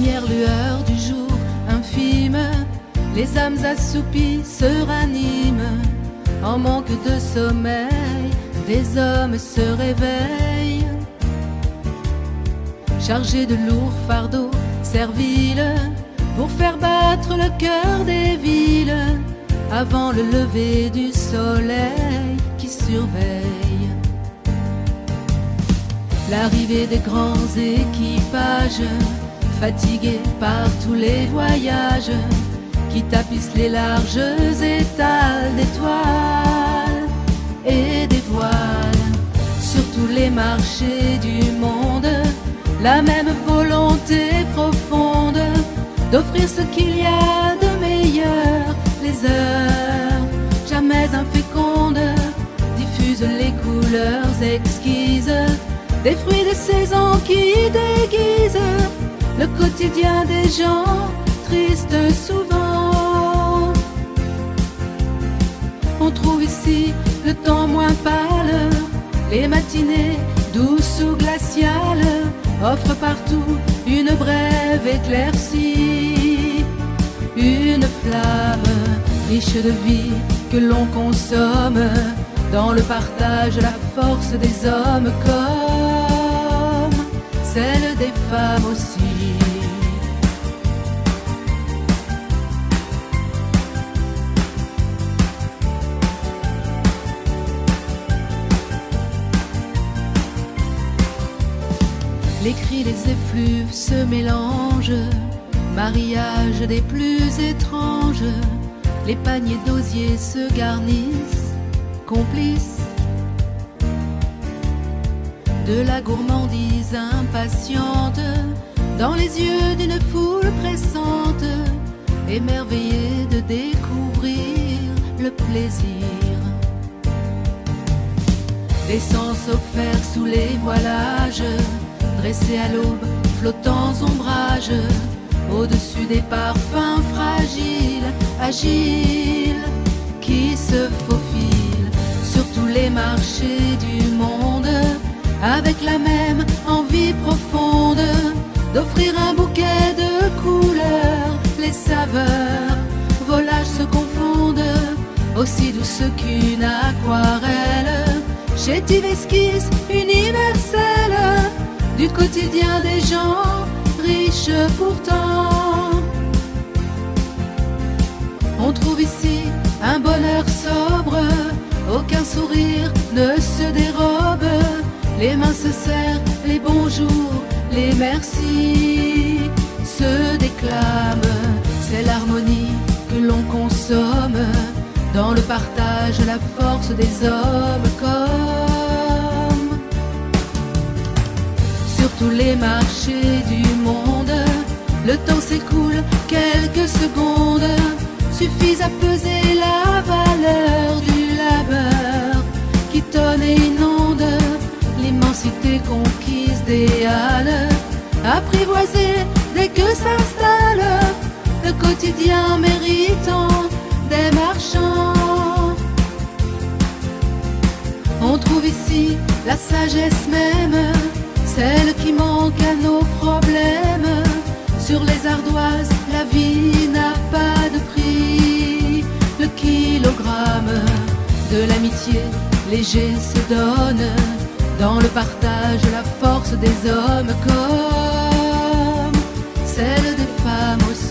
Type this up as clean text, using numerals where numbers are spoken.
Première lueur du jour infime, les âmes assoupies se raniment. En manque de sommeil, des hommes se réveillent, chargés de lourds fardeaux serviles, pour faire battre le cœur des villes, avant le lever du soleil qui surveille l'arrivée des grands équipages, fatigués par tous les voyages, qui tapissent les larges étals d'étoiles et des voiles. Sur tous les marchés du monde, la même volonté profonde d'offrir ce qu'il y a de meilleur. Les heures jamais infécondes diffusent les couleurs exquises des fruits des saisons qui déguisent le quotidien des gens tristes souvent. On trouve ici le temps moins pâle, les matinées douces ou glaciales offrent partout une brève éclaircie, une flamme riche de vie que l'on consomme dans le partage, la force des hommes comme celle des femmes aussi. Les cris des effluves se mélangent, mariage des plus étranges. Les paniers d'osier se garnissent, complices de la gourmandise impatiente, dans les yeux d'une foule pressante, émerveillée de découvrir le plaisir. L'essence offerte sous les voilages, dressés à l'aube, flottants ombrages, au-dessus des parfums fragiles, agiles, qui se faufilent sur tous les marchés du monde, avec la même envie profonde d'offrir un bouquet de couleurs. Les saveurs, volages se confondent, aussi douces qu'une aquarelle, chétive esquisse universelle du quotidien des gens riches pourtant. On trouve ici un bonheur sobre, aucun sourire ne se dérobe, les mains se serrent, les bonjours, les merci se déclament. C'est l'harmonie que l'on consomme dans le partage, la force des hommes comme sur tous les marchés du monde. Le temps s'écoule, quelques secondes suffisent à peser la valeur du labeur qui tonne et inonde l'immensité conquise des halles, apprivoisée dès que s'installe le quotidien méritant des marchands. On trouve ici la sagesse même, celle qui manque à nos problèmes. Sur les ardoises, la vie n'a pas de prix. Le kilogramme de l'amitié léger se donne dans le partage, la force des hommes comme celle des femmes aussi.